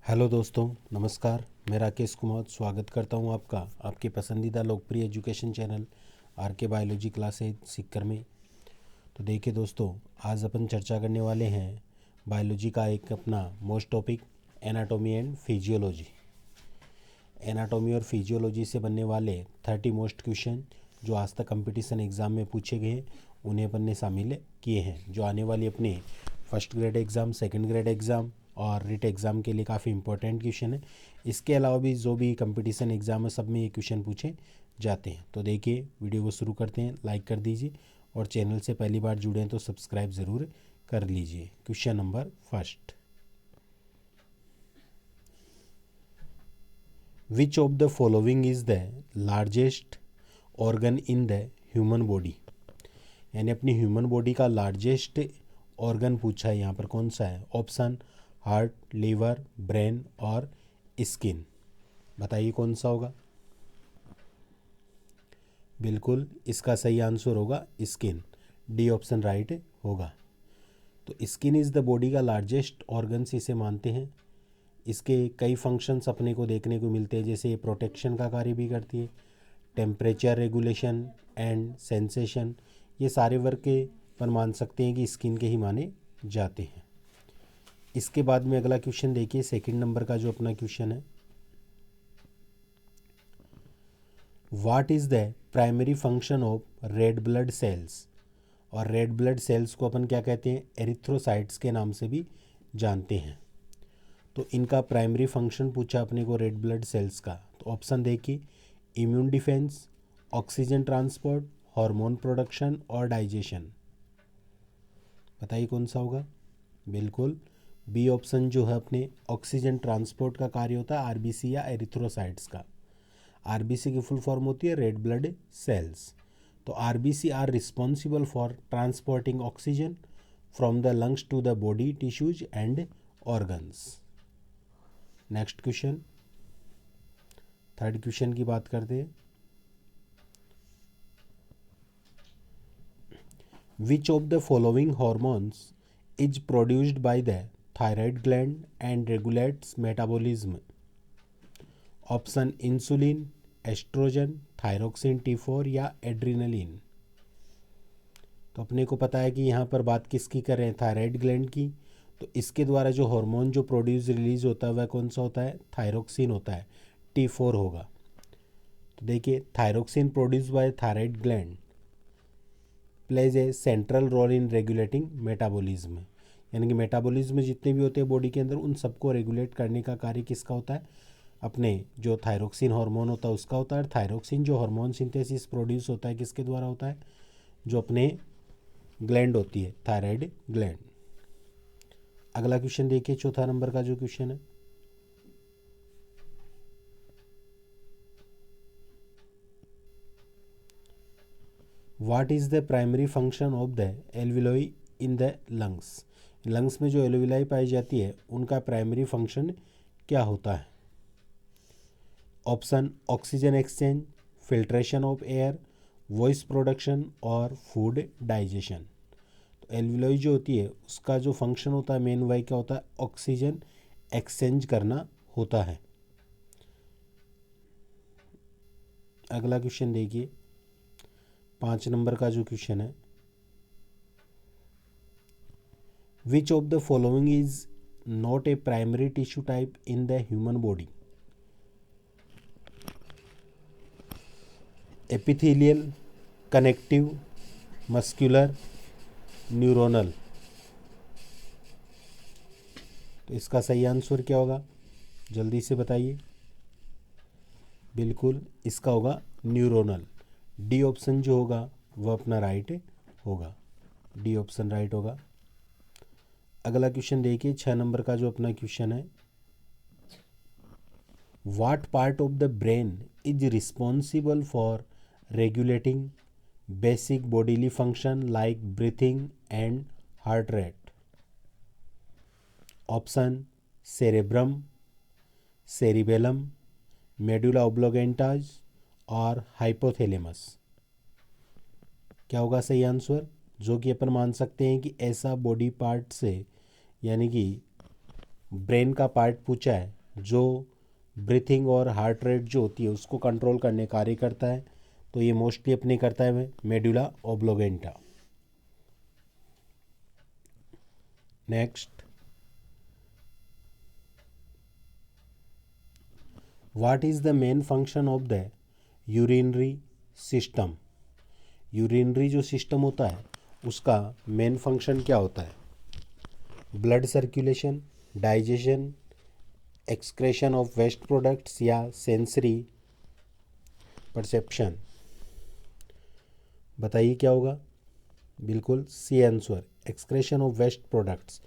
Hello दोस्तों, नमस्कार। मैं राकेश कुमार स्वागत करता हूं आपका आपके पसंदीदा लोकप्रिय एजुकेशन चैनल आर के बायोलॉजी क्लासेज सीखकर में। तो देखिए दोस्तों, आज अपन चर्चा करने वाले हैं बायोलॉजी का एक अपना most topic anatomy and physiology. Anatomy और फिजियोलॉजी से बनने वाले 30 मोस्ट क्वेश्चन जो आज तक कंपटीशन एग्ज़ाम में पूछे गए उन्हें अपन ने शामिल किए हैं, जो आने वाली अपने first grade exam, second grade exam और रिट एग्ज़ाम के लिए काफ़ी इंपॉर्टेंट क्वेश्चन है। इसके अलावा भी जो भी कंपटीशन एग्ज़ाम है सब में ये क्वेश्चन पूछे जाते हैं। तो देखिए, वीडियो को शुरू करते हैं। लाइक कर दीजिए और चैनल से पहली बार जुड़े हैं तो सब्सक्राइब ज़रूर कर लीजिए। Question number first, which of the following is the largest organ in the human body. यानी अपनी ह्यूमन बॉडी का लार्जेस्ट ऑर्गन पूछा है यहाँ पर, कौन सा है? ऑप्शन हार्ट, लीवर, ब्रेन और स्किन। बताइए कौन सा होगा। बिल्कुल इसका सही आंसर होगा स्किन। डी ऑप्शन राइट होगा। तो स्किन इज़ द बॉडी का लार्जेस्ट ऑर्गन इसे मानते हैं। इसके कई फंक्शंस अपने को देखने को मिलते हैं, जैसे प्रोटेक्शन का कार्य भी करती है, टेम्परेचर रेगुलेशन एंड सेंसेशन। ये सारे वर्क के पर मान सकते हैं कि स्किन के ही माने जाते हैं। इसके बाद में अगला क्वेश्चन देखिए, सेकंड नंबर का जो अपना क्वेश्चन है, what is the primary function of red blood sales. और रेड ब्लड सेल्स को अपन क्या कहते हैं? एरिथ्रोसाइट्स के नाम से भी जानते हैं। तो इनका प्राइमरी फंक्शन पूछा अपने को रेड ब्लड सेल्स का। तो ऑप्शन देखिए, immune defence, oxygen transport, hormone production और डाइजेशन। बताइए कौन सा होगा। बिल्कुल बी ऑप्शन जो है अपने ऑक्सीजन ट्रांसपोर्ट का कार्य होता है आरबीसी या एरिथ्रोसाइट्स का। आरबीसी की फुल फॉर्म होती है रेड ब्लड सेल्स। तो RBC are responsible for transporting oxygen from the lungs to the body tissues and organs. Next question, third question की बात करते हैं। Which of the following hormones is produced by the thyroid gland and regulates metabolism. Option insulin, estrogen, thyroxine T4 या adrenaline. तो अपने को पता है कि यहाँ पर बात किसकी कर रहे हैं? थायराइड ग्लैंड की। तो इसके द्वारा जो हार्मोन जो प्रोड्यूस रिलीज होता है वह कौन सा होता है? थायरोक्सिन होता है, T4 होगा। तो देखिए, thyroxine produce by thyroid gland plays a central role in regulating metabolism. यानी कि मेटाबॉलिज्म जितने भी होते हैं बॉडी के अंदर उन सबको रेगुलेट करने का कार्य किसका होता है? अपने जो थायरोक्सिन हार्मोन होता है उसका होता है। थायरोक्सिन जो हार्मोन सिंथेसिस प्रोड्यूस होता है किसके द्वारा होता है? जो अपने ग्लैंड होती है, थायराइड ग्लैंड। अगला क्वेश्चन देखिए, चौथा नंबर का जो क्वेश्चन है, what is the primary function of the alveoli in the lungs. Lungs में जो एल्वियोलाई पाई जाती है उनका प्राइमरी फंक्शन क्या होता है? Option oxygen exchange, filtration of air, voice production और फूड डाइजेशन। तो एल्वियोलाई जो होती है उसका जो फंक्शन होता है मेन वाई क्या होता है? ऑक्सीजन एक्सचेंज करना होता है। अगला क्वेश्चन देखिए, 5 नंबर का जो क्वेश्चन है, विच of the following is not A primary tissue type in the human body. Epithelial, connective, muscular, neuronal. तो इसका सही आंसर क्या होगा? जल्दी से बताइए। बिल्कुल इसका होगा न्यूरोनल। डी ऑप्शन जो होगा वह अपना राइट होगा। डी ऑप्शन राइट होगा। अगला क्वेश्चन देखिए, 6 नंबर का जो अपना क्वेश्चन है, what part of the brain is responsible for regulating basic bodily function like breathing and heart rate. Option cerebrum, cerebellum, medulla oblongata और हाइपोथैलेमस। क्या होगा सही आंसर? जो कि अपन मान सकते हैं कि ऐसा बॉडी पार्ट से, यानी कि ब्रेन का पार्ट पूछा है जो ब्रीथिंग और हार्ट रेट जो होती है उसको कंट्रोल करने कार्य करता है, तो ये मोस्टली अपने करता है medulla oblongata. Next, what is the main function of the urinary system? Urinary जो सिस्टम होता है उसका मेन फंक्शन क्या होता है? Blood circulation, digestion, excretion of waste products या सेंसरी परसेप्शन? बताइए क्या होगा? बिल्कुल C answer, excretion of waste products.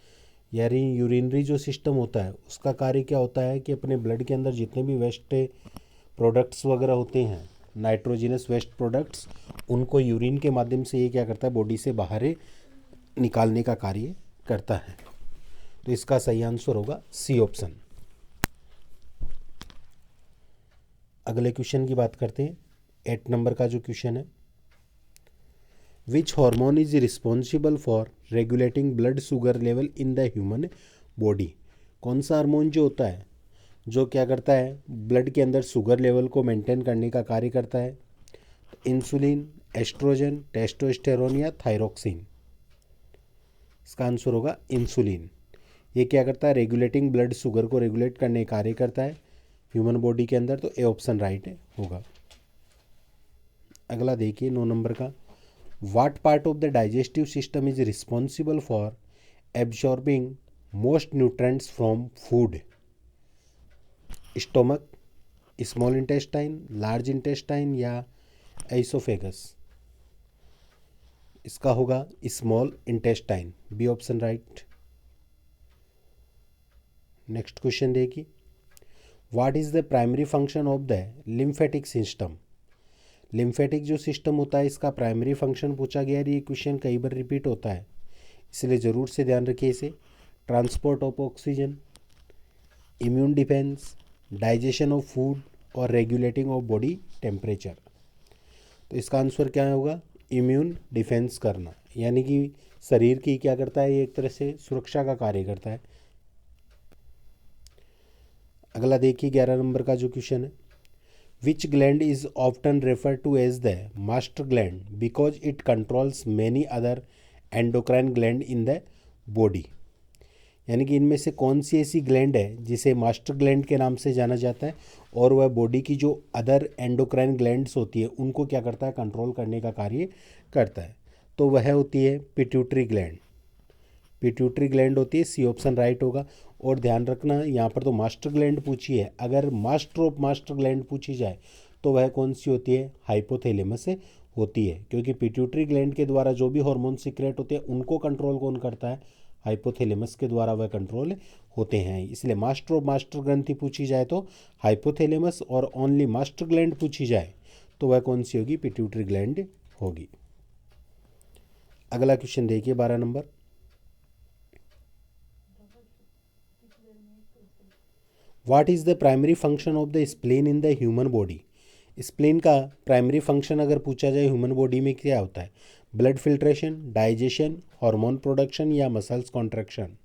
यानी यूरिनरी जो सिस्टम होता है उसका कार्य क्या होता है कि अपने ब्लड के अंदर जितने भी वेस्ट प्रोडक्ट्स वगैरह होते हैं, नाइट्रोजिनस वेस्ट प्रोडक्ट्स, उनको यूरिन के माध्यम से ये क्या करता है, बॉडी से बाहर निकालने का कार्य करता है। तो इसका सही आंसर होगा सी ऑप्शन। अगले क्वेश्चन की बात करते हैं। 8 नंबर का जो क्वेश्चन है, which hormone is responsible for regulating blood sugar level in the human body? कौन सा हार्मोन जो होता है जो क्या करता है, ब्लड के अंदर शुगर लेवल को मेंटेन करने का कार्य करता है? इंसुलिन, एस्ट्रोजन, टेस्टोस्टेरोन या थायरोक्सिन? इसका आंसर होगा इंसुलिन। ये क्या करता है, रेगुलेटिंग ब्लड शुगर को रेगुलेट करने का कार्य करता है ह्यूमन बॉडी के अंदर, तो ए ऑप्शन राइट होगा। अगला देखिए 9 नंबर का, what part of the digestive system is responsible for absorbing most nutrients from food? Stomach, small intestine, large intestine या एसोफेगस? इसका होगा small intestine, B option right. Next question देखिए, what is the primary function of the lymphatic system? Lymphatic जो system होता है इसका primary function पूछा गया है। ये क्वेश्चन कई बार रिपीट होता है, इसलिए ज़रूर से ध्यान रखिए इसे। Transport of oxygen, immune defence, digestion of food और रेगुलेटिंग ऑफ बॉडी टेम्परेचर? तो इसका आंसर क्या होगा, इम्यून डिफेंस करना, यानी कि शरीर की क्या करता है, ये एक तरह से सुरक्षा का कार्य करता है। अगला देखिए 11 नंबर का जो क्वेश्चन है, which gland is often refer to as the master gland because it controls many other endocrine gland in the body? यानी कि इनमें से कौन सी ऐसी ग्लैंड है जिसे मास्टर ग्लैंड के नाम से जाना जाता है और वह बॉडी की जो अदर एंडोक्राइन ग्लैंड्स होती है उनको क्या करता है, कंट्रोल करने का कार्य करता है? तो वह होती है पिट्यूटरी ग्लैंड। पिट्यूटरी ग्लैंड होती है, सी ऑप्शन राइट होगा। और ध्यान रखना यहाँ पर तो मास्टर ग्लैंड पूछी है, अगर मास्टर ऑफ मास्टर ग्लैंड पूछी जाए तो वह कौन सी होती है, हाइपोथैलेमस से होती है, क्योंकि पिट्यूटरी ग्लैंड के द्वारा जो भी हार्मोन सीक्रेट होते हैं उनको कंट्रोल कौन करता है, हाइपोथैलेमस के द्वारा वह कंट्रोल होते हैं। इसलिए मास्टर ऑफ मास्टर ग्रंथि पूछी जाए तो हाइपोथैलेमस, और ओनली मास्टर ग्लैंड पूछी जाए तो वह कौन सी होगी, पिट्यूटरी ग्लैंड होगी। अगला क्वेश्चन देखिए 12 number, what is the primary function of the spleen in the human body? Spleen का प्राइमरी फंक्शन अगर पूछा जाए ह्यूमन बॉडी में क्या होता है, blood filtration, digestion, hormone production या मसल्स कॉन्ट्रैक्शन?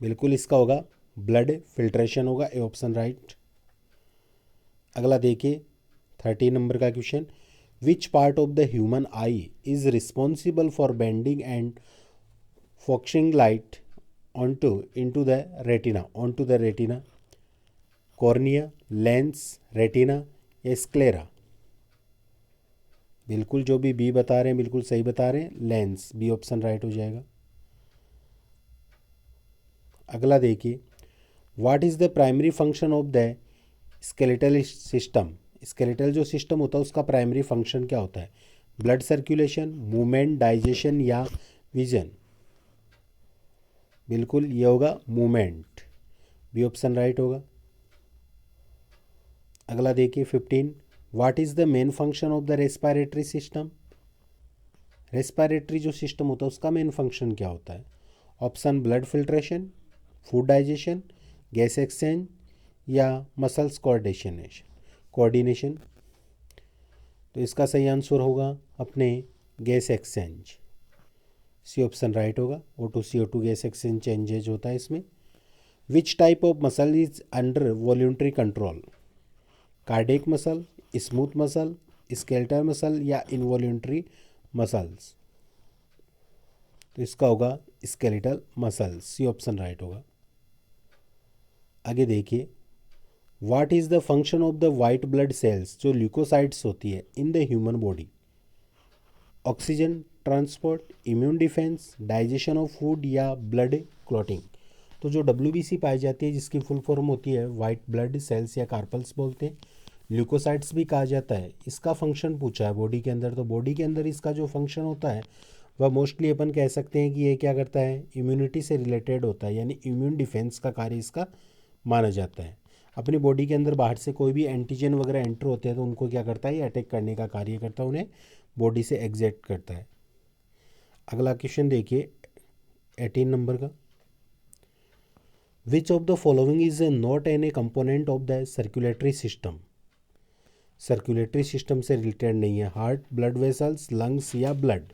बिल्कुल इसका होगा ब्लड फिल्ट्रेशन होगा, ए ऑप्शन राइट। अगला देखिए 13 नंबर का question, which part of the human I is responsible for bending and focusing light onto into the retina, onto the retina? Cornea, lens, retina या sclera? बिल्कुल जो भी बी बता रहे हैं बिल्कुल सही बता रहे हैं, लेंस, बी ऑप्शन राइट हो जाएगा। अगला देखिए, what is the primary function of the skeletal system? Skeletal जो सिस्टम होता है उसका प्राइमरी फंक्शन क्या होता है, ब्लड सर्कुलेशन, मूवमेंट, डाइजेशन या विजन? बिल्कुल ये होगा मूवमेंट, बी ऑप्शन राइट होगा। अगला देखिए 15, what is the main function of the respiratory system? Respiratory जो सिस्टम होता है उसका मेन फंक्शन क्या होता है? Option blood filtration, food digestion, gas exchange या मसल्स कोऑर्डिनेशन? तो इसका सही आंसर होगा अपने gas exchange, C option right होगा। O2 CO2 गैस एक्सचेंज होता है इसमें। Which type of muscle is under voluntary control? Cardiac muscle, smooth muscle, skeletal muscle या इनवॉल्यूंटरी मसल्स? तो इसका होगा skeletal muscles, C option right होगा। आगे देखिए, what is the function of the white blood cells जो ल्यूकोसाइट्स होती है in the human body? Oxygen transport, immune defence, digestion of food या ब्लड क्लॉटिंग? तो जो WBC पाई जाती है जिसकी फुल फॉर्म होती है वाइट ब्लड सेल्स या कार्पल्स बोलते हैं, ल्यूकोसाइट्स भी कहा जाता है, इसका फंक्शन पूछा है बॉडी के अंदर। तो बॉडी के अंदर इसका जो फंक्शन होता है वह मोस्टली अपन कह सकते हैं कि ये क्या करता है, इम्यूनिटी से रिलेटेड होता है, यानी इम्यून डिफेंस का कार्य इसका माना जाता है। अपनी बॉडी के अंदर बाहर से कोई भी एंटीजन वगैरह एंटर होते हैं तो उनको क्या करता है, ये अटैक करने का कार्य करता है, उन्हें बॉडी से एग्जैक्ट करता है। अगला क्वेश्चन देखिए 18 नंबर का, which of the following is not an a component of the circulatory system? Circulatory system से रिलेटेड नहीं है, हार्ट, ब्लड वेसल्स, लंग्स या ब्लड?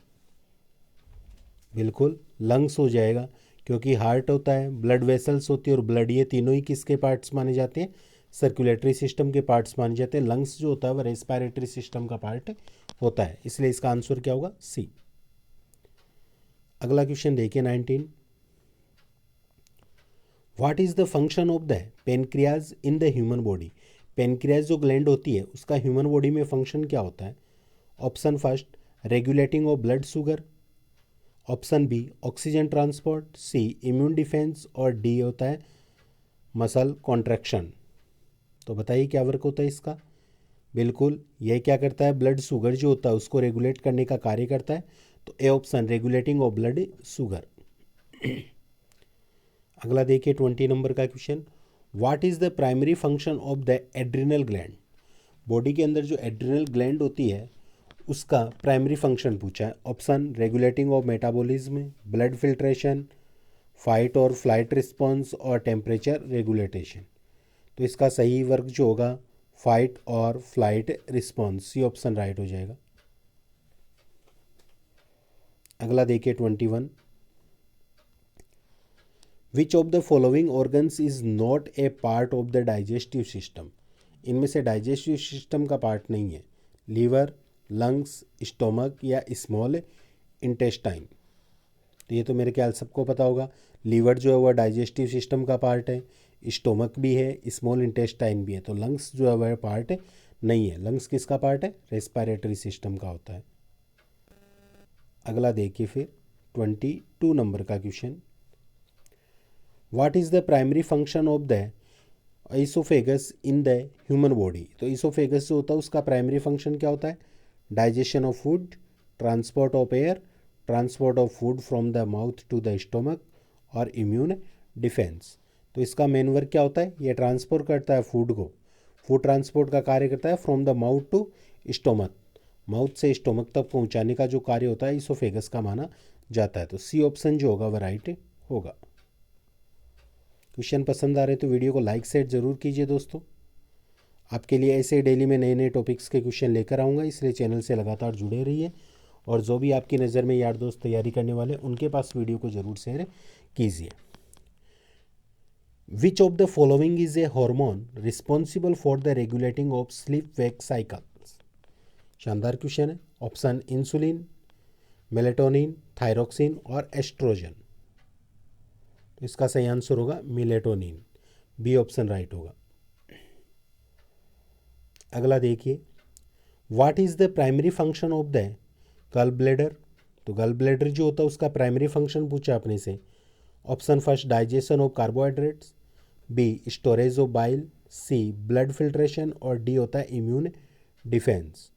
बिल्कुल लंग्स हो जाएगा, क्योंकि हार्ट होता है, ब्लड वेसल्स होती है और ब्लड, ये तीनों ही किसके पार्ट्स माने जाते हैं, सर्कुलेटरी सिस्टम के पार्ट्स माने जाते हैं। लंग्स जो होता है वह रेस्पिरेटरी सिस्टम का पार्ट होता है, इसलिए इसका आंसर क्या होगा, सी। अगला क्वेश्चन देखिए 19, what is the function of the pancreas in the human body? Pancreas जो ग्लैंड होती है उसका ह्यूमन बॉडी में फंक्शन क्या होता है? Option first, regulating of blood sugar, option B oxygen transport, C immune defence और डी होता है मसल कॉन्ट्रैक्शन। तो बताइए क्या वर्क होता है इसका? बिल्कुल ये क्या करता है, ब्लड शुगर जो होता है उसको रेगुलेट करने का कार्य करता है। तो A option, regulating of blood sugar. अगला देखिए 20 नंबर का question, what is the primary function of the adrenal gland? Body के अंदर जो एड्रिनल ग्लैंड होती है उसका प्राइमरी फंक्शन पूछा है। Option, regulating of metabolism, blood filtration, fight और फ्लाइट रिस्पॉन्स और टेम्परेचर रेगुलेटेशन। तो इसका सही वर्क जो होगा फाइट और flight response, C option right हो जाएगा। अगला देखिए 21, which of the following organs is not a part of the digestive system? इनमें से डाइजेस्टिव सिस्टम का पार्ट नहीं है, लीवर, लंग्स, स्टोमक या स्मॉल इंटेस्टाइन? तो ये तो मेरे ख्याल सबको पता होगा, लीवर जो है वह डाइजेस्टिव सिस्टम का पार्ट है, स्टोमक भी है, स्मॉल इंटेस्टाइन भी है। तो लंग्स जो है वह पार्ट नहीं है। लंग्स किसका पार्ट है, रेस्पिरेटरी सिस्टम का होता है। अगला देखिए फिर 22 नंबर का question, what is the primary function of the oesophagus in the human body? तो ईसोफेगस जो होता है उसका प्राइमरी फंक्शन क्या होता है? Digestion of food, transport of air, transport of food from the mouth to the stomach और immune defence. तो इसका मेन वर्क क्या होता है, ये ट्रांसपोर्ट करता है फूड को, फूड ट्रांसपोर्ट का कार्य करता है from the mouth to stomach, mouth से स्टोमक तक पहुंचाने का जो कार्य होता है ईसोफेगस का माना जाता है। तो सी ऑप्शन जो होगा वह राइट होगा। क्वेश्चन पसंद आ रहे तो वीडियो को लाइक शेयर जरूर कीजिए दोस्तों। आपके लिए ऐसे डेली में नए नए टॉपिक्स के क्वेश्चन लेकर आऊँगा, इसलिए चैनल से लगातार जुड़े रहिए। और जो भी आपकी नज़र में यार दोस्त तैयारी करने वाले उनके पास वीडियो को ज़रूर शेयर कीजिए। विच of the following is A hormone responsible for the regulating of sleep wake cycles? शानदार क्वेश्चन है। ऑप्शन, इंसुलिन, मेलेटोनिन, थायरोक्सिन और एस्ट्रोजन? तो इसका सही आंसर होगा मेलेटोनिन, बी ऑप्शन राइट होगा। अगला देखिए, what is the primary function of the गल ब्लैडर? तो गल ब्लैडर जो होता है उसका प्राइमरी फंक्शन पूछा अपने से। Option first, digestion of carbohydrates, B storage of bile, C blood filtration और डी होता है इम्यून डिफेंस।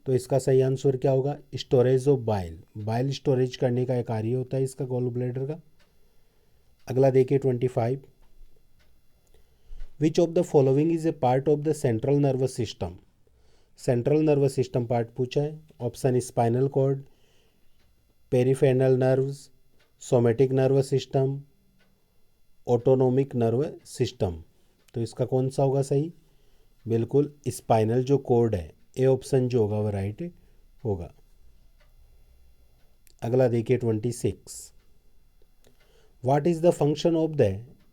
तो इसका सही आंसर क्या होगा, storage of bile, bile storage करने का एक कार्य होता है इसका गॉल ब्लैडर का। अगला देखिए 25, which of the following is a part of the central nervous system? Central nervous system part पूछा है। Option, spinal cord, peripheral nerves, somatic nervous system, autonomic nerve system? तो इसका कौन सा होगा सही, बिल्कुल स्पाइनल जो कॉर्ड है, ए ऑप्शन जो होगा वह राइट होगा। अगला देखिए 26, what is the function of the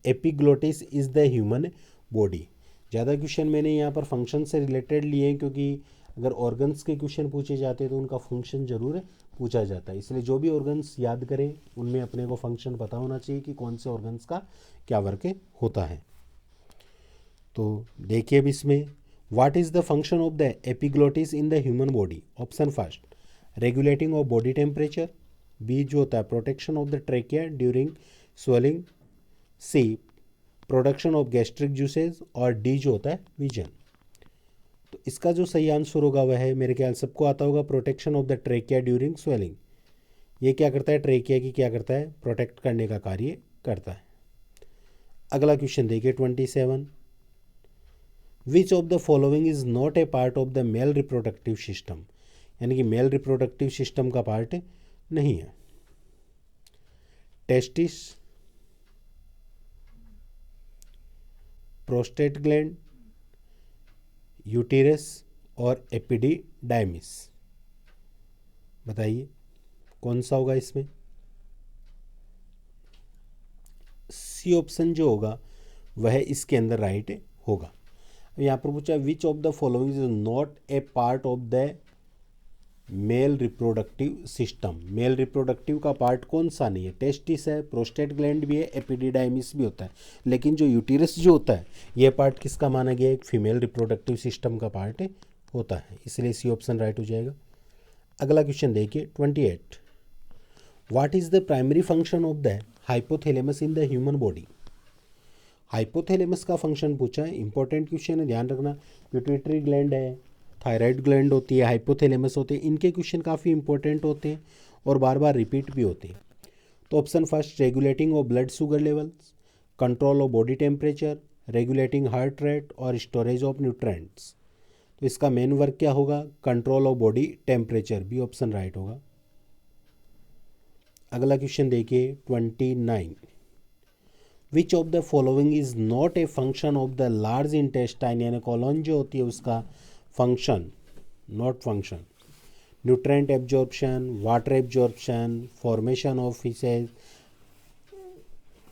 epiglottis is the human body. ज़्यादा क्वेश्चन मैंने यहाँ पर फंक्शन से रिलेटेड लिए हैं, क्योंकि अगर ऑर्गन्स के क्वेश्चन पूछे जाते हैं तो उनका फंक्शन जरूर पूछा जाता है, इसलिए जो भी ऑर्गन्स याद करें उनमें अपने को फंक्शन पता होना चाहिए कि कौन से ऑर्गन्स का क्या वर्क होता है। तो देखिए अब इसमें, what is the function of the epiglottis in the human body? Option first, regulating of body temperature. B जो होता है protection of the trachea during swelling. C production of gastric juices. और डी जो होता है विजन। तो इसका जो सही आंसर होगा वह है, मेरे ख्याल सबको आता होगा, protection of the trachea during swelling. ये क्या करता है? ट्रेकिया की क्या करता है? प्रोटेक्ट करने का कार्य करता है। अगला क्वेश्चन देखिए 27, विच of the following is not a part of the male reproductive system? यानी कि मेल रिप्रोडक्टिव सिस्टम का पार्ट नहीं है। टेस्टिस, प्रोस्टेट ग्लैंड, यूटेरस और एपिडिडाइमिस। बताइए कौन सा होगा इसमें? सी ऑप्शन जो होगा वह इसके अंदर राइट होगा। यहाँ पर पूछा विच of the following is not a part of the male reproductive system. Male reproductive का पार्ट कौन सा नहीं है? टेस्टिस है, प्रोस्टेट ग्लैंड भी है, एपिडिडाइमिस भी होता है, लेकिन जो यूटेरस जो होता है ये पार्ट किसका माना गया? एक फीमेल रिप्रोडक्टिव सिस्टम का पार्ट होता है, इसलिए सी ऑप्शन राइट हो जाएगा। अगला क्वेश्चन देखिए 28, what is the primary function of the hypothalamus in the human body? Hypothalamus का फंक्शन पूछा है, इंपॉर्टेंट क्वेश्चन है, ध्यान रखना। पिट्यूटरी ग्लैंड है, थायराइड ग्लैंड होती है, हाइपोथैलेमस होते हैं, इनके क्वेश्चन काफ़ी इंपॉर्टेंट होते हैं और बार बार रिपीट भी होते हैं। तो option first, regulating of blood sugar levels, control of body temperature, regulating heart rate और स्टोरेज ऑफ न्यूट्रेंट्स। तो इसका मेन वर्क क्या होगा? Control of body temperature. B option right होगा। अगला क्वेश्चन देखिए 29, which of the following is not a function of the large intestine? यानी colon जो होती है उसका function, not function. Nutrient absorption, water absorption, formation of faeces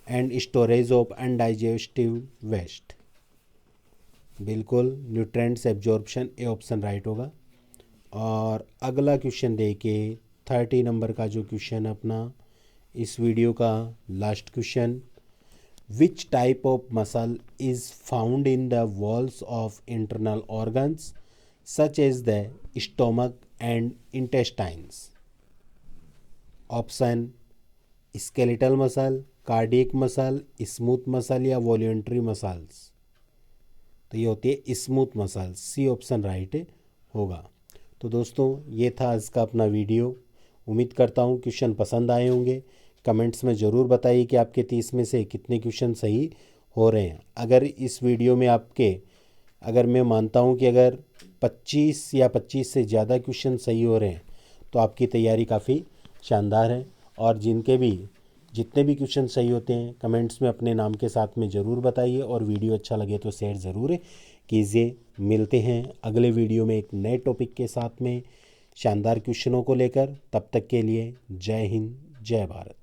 and storage of undigested waste. बिल्कुल nutrients absorption, A option right होगा। और अगला question देखिए 30 नंबर का जो क्वेश्चन अपना इस वीडियो का last question, which type of muscle is found in the walls of internal organs such as the stomach and intestines? Option skeletal muscle, cardiac muscle, smooth muscle या voluntary muscles. तो ये होती है smooth muscle, C option right होगा। तो दोस्तों ये था आज का अपना वीडियो। उम्मीद करता हूँ क्वेश्चन पसंद आए होंगे। कमेंट्स में ज़रूर बताइए कि आपके 30 में से कितने क्वेश्चन सही हो रहे हैं। अगर इस वीडियो में अगर मैं मानता हूँ कि अगर 25 या 25 से ज़्यादा क्वेश्चन सही हो रहे हैं तो आपकी तैयारी काफ़ी शानदार है। और जितने भी क्वेश्चन सही होते हैं कमेंट्स में अपने नाम के साथ में ज़रूर बताइए, और वीडियो अच्छा लगे तो शेयर ज़रूर कीजिए। मिलते हैं अगले वीडियो में एक नए टॉपिक के साथ में शानदार क्वेश्चनों को लेकर। तब तक के लिए जय हिंद, जय भारत।